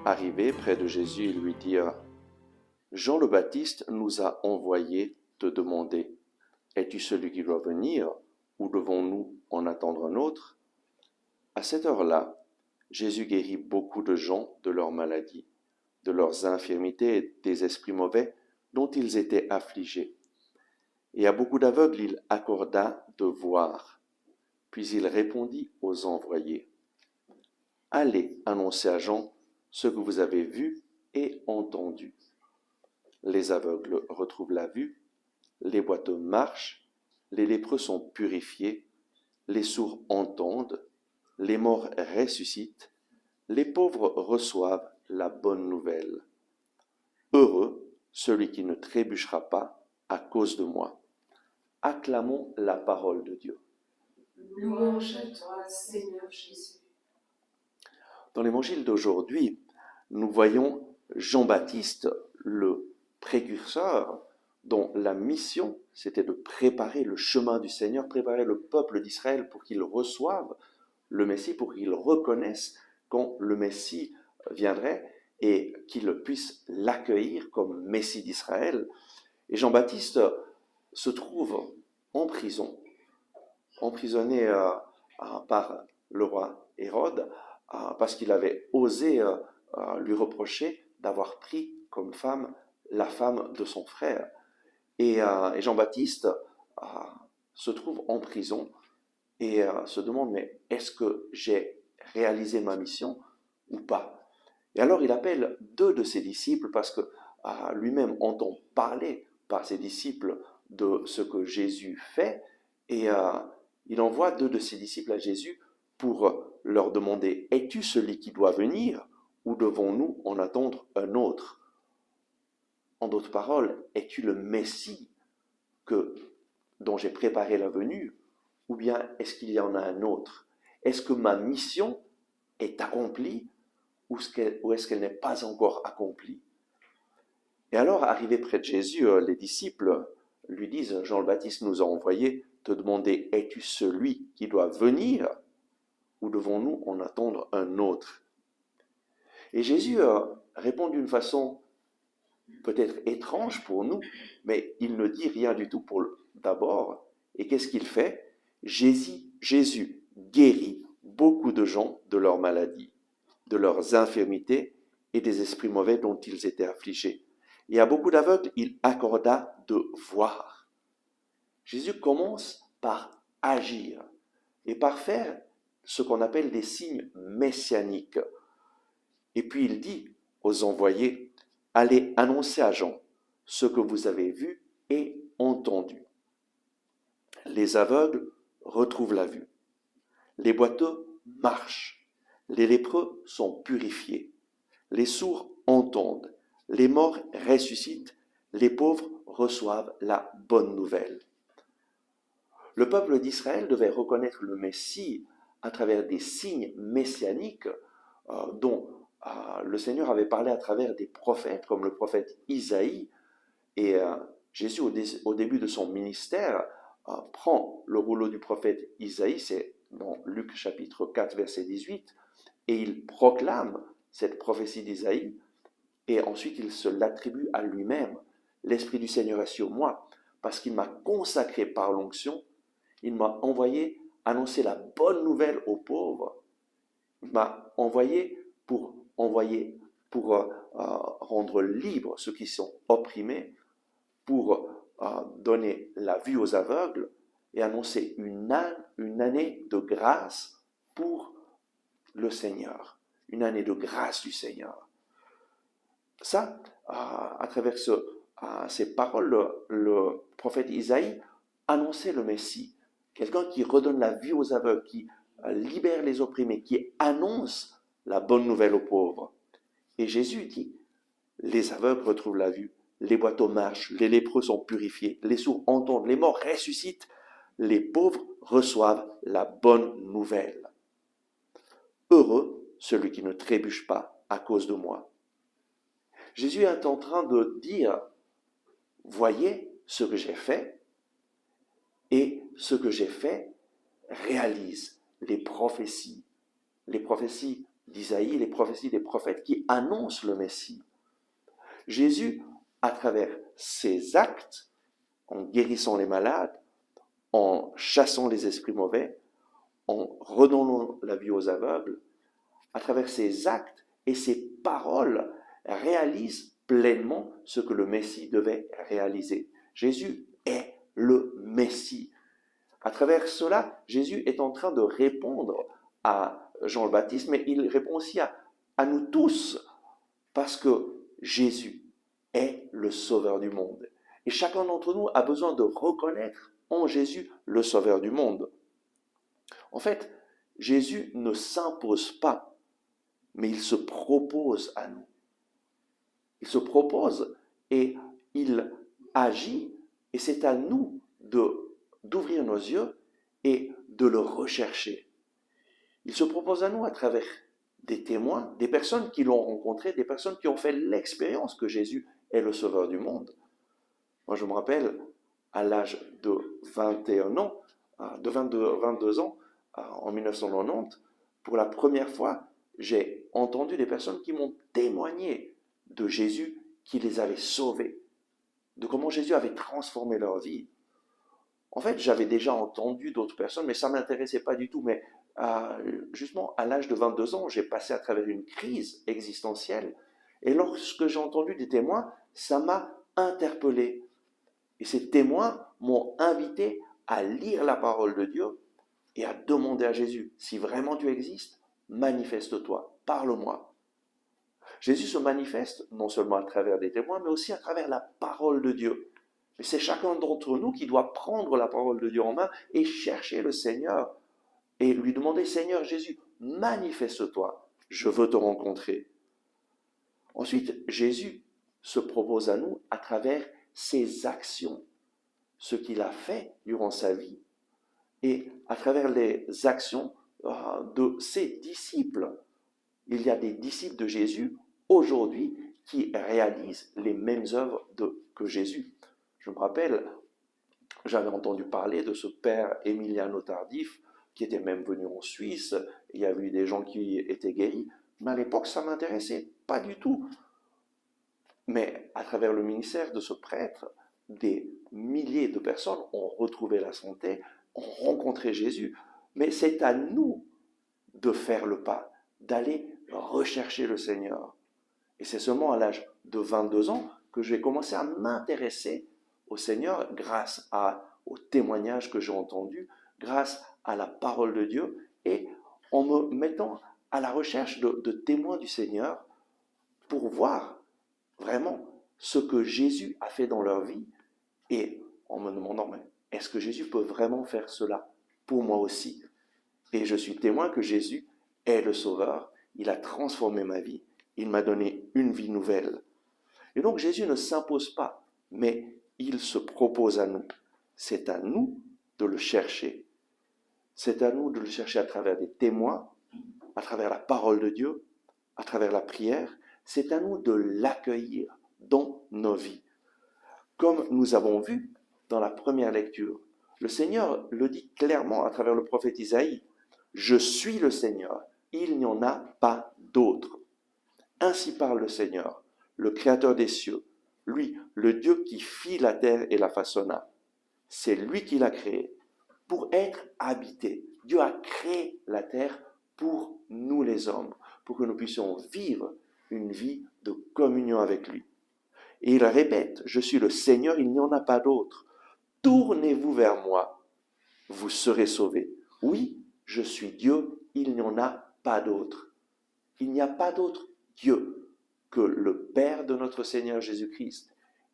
Arrivés près de Jésus, ils lui dirent: Jean le Baptiste nous a envoyés te demander: Es-tu celui qui doit venir, ou devons-nous en attendre un autre? À cette heure-là, Jésus guérit beaucoup de gens de leurs maladies, de leurs infirmités et des esprits mauvais dont ils étaient affligés. Et à beaucoup d'aveugles il accorda de voir. Puis il répondit aux envoyés: Allez annoncer à Jean ce que vous avez vu et entendu. Les aveugles retrouvent la vue, les boiteux marchent, les lépreux sont purifiés, les sourds entendent, les morts ressuscitent, les pauvres reçoivent la bonne nouvelle. Heureux celui qui ne trébuchera pas à cause de moi. Acclamons la parole de Dieu. Louange à toi, Seigneur Jésus. Dans l'évangile d'aujourd'hui, nous voyons Jean-Baptiste, le précurseur, dont la mission, c'était de préparer le chemin du Seigneur, préparer le peuple d'Israël pour qu'il reçoive le Messie, pour qu'il reconnaisse quand le Messie viendrait et qu'il puisse l'accueillir comme Messie d'Israël. Et Jean-Baptiste se trouve en prison, emprisonné par le roi Hérode, parce qu'il avait osé lui reprocher d'avoir pris comme femme la femme de son frère. Et Jean-Baptiste se trouve en prison et se demande, mais est-ce que j'ai réalisé ma mission ou pas? Et alors il appelle deux de ses disciples parce que lui-même entend parler par ses disciples de ce que Jésus fait, et il envoie deux de ses disciples à Jésus pour leur demander: Es-tu celui qui doit venir, ou devons-nous en attendre un autre? En d'autres paroles, es-tu le Messie dont j'ai préparé la venue, ou bien est-ce qu'il y en a un autre? Est-ce que ma mission est accomplie, ou est-ce qu'elle n'est pas encore accomplie? Et alors, arrivés près de Jésus, les disciples lui disent: Jean le Baptiste nous a envoyé te demander: Es-tu celui qui doit venir, ou devons-nous en attendre un autre? Et Jésus répond d'une façon peut-être étrange pour nous, mais il ne dit rien du tout pour d'abord. Et qu'est-ce qu'il fait? Jésus guérit beaucoup de gens de leurs maladies, de leurs infirmités et des esprits mauvais dont ils étaient affligés. Et à beaucoup d'aveugles, il accorda de voir. Jésus commence par agir et par faire ce qu'on appelle des signes messianiques. Et puis il dit aux envoyés: Allez annoncer à Jean ce que vous avez vu et entendu. Les aveugles retrouvent la vue, les boiteux marchent, les lépreux sont purifiés, les sourds entendent, les morts ressuscitent, les pauvres reçoivent la bonne nouvelle. Le peuple d'Israël devait reconnaître le Messie à travers des signes messianiques dont le Seigneur avait parlé à travers des prophètes, comme le prophète Isaïe. Et Jésus, au début de son ministère, prend le rouleau du prophète Isaïe, c'est dans Luc chapitre 4, verset 18, et il proclame cette prophétie d'Isaïe, et ensuite il se l'attribue à lui-même. L'Esprit du Seigneur est sur moi, parce qu'il m'a consacré par l'onction, il m'a envoyé annoncer la bonne nouvelle aux pauvres, il m'a envoyé pour rendre libres ceux qui sont opprimés, pour donner la vue aux aveugles et annoncer une année de grâce pour le Seigneur, une année de grâce du Seigneur. Ça, à travers ces paroles, le prophète Isaïe annonçait le Messie, quelqu'un qui redonne la vue aux aveugles, qui libère les opprimés, qui annonce la bonne nouvelle aux pauvres. Et Jésus dit: les aveugles retrouvent la vue, les boiteux marchent, les lépreux sont purifiés, les sourds entendent, les morts ressuscitent, les pauvres reçoivent la bonne nouvelle. Heureux celui qui ne trébuche pas à cause de moi. Jésus est en train de dire: voyez ce que j'ai fait, et ce que j'ai fait réalise les prophéties d'Isaïe, les prophéties des prophètes qui annoncent le Messie. Jésus, à travers ses actes, en guérissant les malades, en chassant les esprits mauvais, en redonnant la vie aux aveugles, à travers ses actes et ses paroles, réalise pleinement ce que le Messie devait réaliser. Jésus est le Messie. À travers cela, Jésus est en train de répondre à Jean le Baptiste, mais il répond aussi à nous tous, parce que Jésus est le Sauveur du monde. Et chacun d'entre nous a besoin de reconnaître en Jésus le Sauveur du monde. En fait, Jésus ne s'impose pas, mais il se propose à nous. Il se propose et il agit, et c'est à nous d'ouvrir nos yeux et de le rechercher. Il se propose à nous à travers des témoins, des personnes qui l'ont rencontré, des personnes qui ont fait l'expérience que Jésus est le Sauveur du monde. Moi, je me rappelle, à l'âge de 21 ans, de 22 ans, en 1990, pour la première fois, j'ai entendu des personnes qui m'ont témoigné de Jésus qui les avait sauvés, de comment Jésus avait transformé leur vie. En fait, j'avais déjà entendu d'autres personnes, mais ça ne m'intéressait pas du tout. Mais justement, à l'âge de 22 ans, j'ai passé à travers une crise existentielle. Et lorsque j'ai entendu des témoins, ça m'a interpellé. Et ces témoins m'ont invité à lire la parole de Dieu et à demander à Jésus, si vraiment tu existes, manifeste-toi, parle-moi. Jésus se manifeste non seulement à travers des témoins, mais aussi à travers la parole de Dieu. Mais c'est chacun d'entre nous qui doit prendre la parole de Dieu en main et chercher le Seigneur et lui demander, Seigneur Jésus, manifeste-toi, je veux te rencontrer. Ensuite, Jésus se propose à nous à travers ses actions, ce qu'il a fait durant sa vie, et à travers les actions de ses disciples. Il y a des disciples de Jésus aujourd'hui qui réalisent les mêmes œuvres que Jésus. Je me rappelle, j'avais entendu parler de ce père Emiliano Tardif, qui était même venu en Suisse. Il y avait eu des gens qui étaient guéris, mais à l'époque, ça ne m'intéressait pas du tout. Mais à travers le ministère de ce prêtre, des milliers de personnes ont retrouvé la santé, ont rencontré Jésus. Mais c'est à nous de faire le pas, d'aller rechercher le Seigneur. Et c'est seulement à l'âge de 22 ans que j'ai commencé à m'intéresser au Seigneur grâce au témoignage que j'ai entendu, grâce à la parole de Dieu et en me mettant à la recherche de témoins du Seigneur pour voir vraiment ce que Jésus a fait dans leur vie et en me demandant, mais est-ce que Jésus peut vraiment faire cela pour moi aussi? Et je suis témoin que Jésus est le Sauveur, il a transformé ma vie, il m'a donné une vie nouvelle. Et donc Jésus ne s'impose pas, mais il se propose à nous. C'est à nous de le chercher. C'est à nous de le chercher à travers des témoins, à travers la parole de Dieu, à travers la prière. C'est à nous de l'accueillir dans nos vies. Comme nous avons vu dans la première lecture, le Seigneur le dit clairement à travers le prophète Isaïe, « Je suis le Seigneur, il n'y en a pas d'autre. » Ainsi parle le Seigneur, le Créateur des cieux, lui, le Dieu qui fit la terre et la façonna. C'est lui qui l'a créée pour être habité. Dieu a créé la terre pour nous les hommes, pour que nous puissions vivre une vie de communion avec lui. Et il répète, je suis le Seigneur, il n'y en a pas d'autre. Tournez-vous vers moi, vous serez sauvés. Oui, je suis Dieu, il n'y en a pas d'autre. Il n'y a pas d'autre Dieu que le Père de notre Seigneur Jésus-Christ.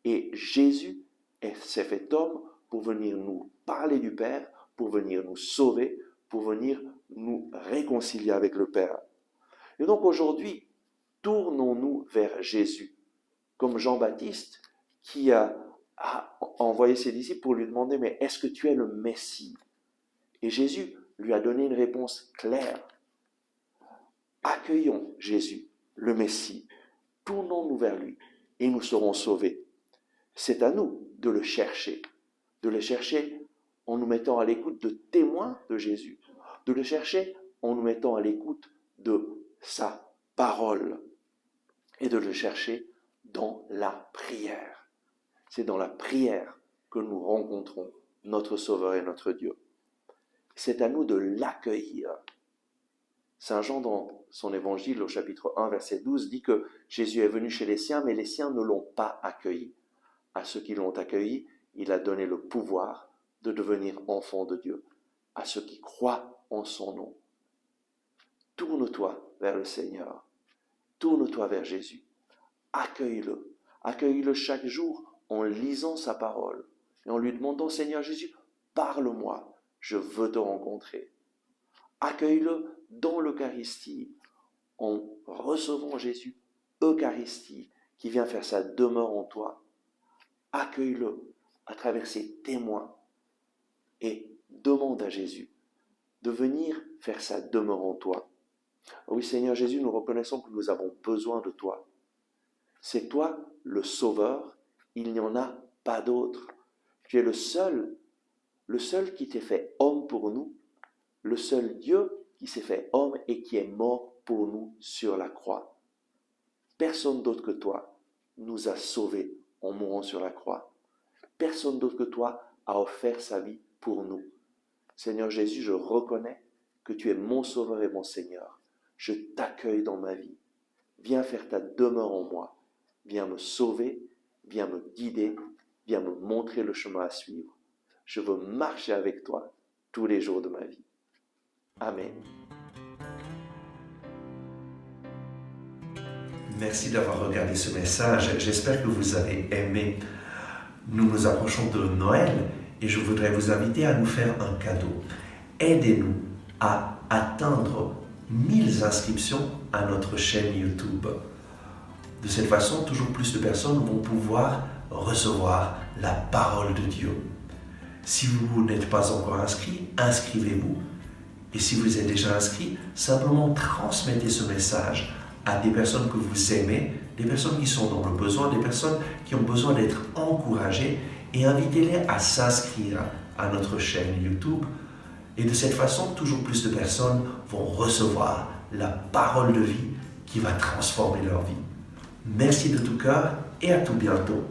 Et Jésus s'est fait homme pour venir nous parler du Père, pour venir nous sauver, pour venir nous réconcilier avec le Père. Et donc aujourd'hui, tournons-nous vers Jésus, comme Jean-Baptiste qui a envoyé ses disciples pour lui demander, mais est-ce que tu es le Messie? Et Jésus lui a donné une réponse claire. Accueillons Jésus, le Messie, tournons-nous vers lui et nous serons sauvés. C'est à nous de le chercher en nous mettant à l'écoute de témoins de Jésus, de le chercher en nous mettant à l'écoute de sa parole et de le chercher dans la prière. C'est dans la prière que nous rencontrons notre Sauveur et notre Dieu. C'est à nous de l'accueillir. Saint Jean, dans son évangile au chapitre 1, verset 12, dit que Jésus est venu chez les siens, mais les siens ne l'ont pas accueilli. À ceux qui l'ont accueilli, il a donné le pouvoir de devenir enfants de Dieu, à ceux qui croient en son nom. Tourne-toi vers le Seigneur, tourne-toi vers Jésus, accueille-le, accueille-le chaque jour en lisant sa parole et en lui demandant, Seigneur Jésus, parle-moi, je veux te rencontrer. Accueille-le dans l'Eucharistie, en recevant Jésus, Eucharistie, qui vient faire sa demeure en toi. Accueille-le à travers ses témoins et demande à Jésus de venir faire sa demeure en toi. Oui, Seigneur Jésus, nous reconnaissons que nous avons besoin de toi. C'est toi le Sauveur, il n'y en a pas d'autre. Tu es le seul qui t'est fait homme pour nous, le seul Dieu qui s'est fait homme et qui est mort pour nous sur la croix. Personne d'autre que toi nous a sauvés en mourant sur la croix. Personne d'autre que toi a offert sa vie pour nous. Seigneur Jésus, je reconnais que tu es mon Sauveur et mon Seigneur. Je t'accueille dans ma vie. Viens faire ta demeure en moi. Viens me sauver, viens me guider, viens me montrer le chemin à suivre. Je veux marcher avec toi tous les jours de ma vie. Amen. Merci d'avoir regardé ce message. J'espère que vous avez aimé. Nous nous approchons de Noël et je voudrais vous inviter à nous faire un cadeau. Aidez-nous à atteindre 1000 inscriptions à notre chaîne YouTube. De cette façon, toujours plus de personnes vont pouvoir recevoir la parole de Dieu. Si vous n'êtes pas encore inscrit, inscrivez-vous. Et si vous êtes déjà inscrit, simplement transmettez ce message à des personnes que vous aimez, des personnes qui sont dans le besoin, des personnes qui ont besoin d'être encouragées et invitez-les à s'inscrire à notre chaîne YouTube. Et de cette façon, toujours plus de personnes vont recevoir la parole de vie qui va transformer leur vie. Merci de tout cœur et à tout bientôt.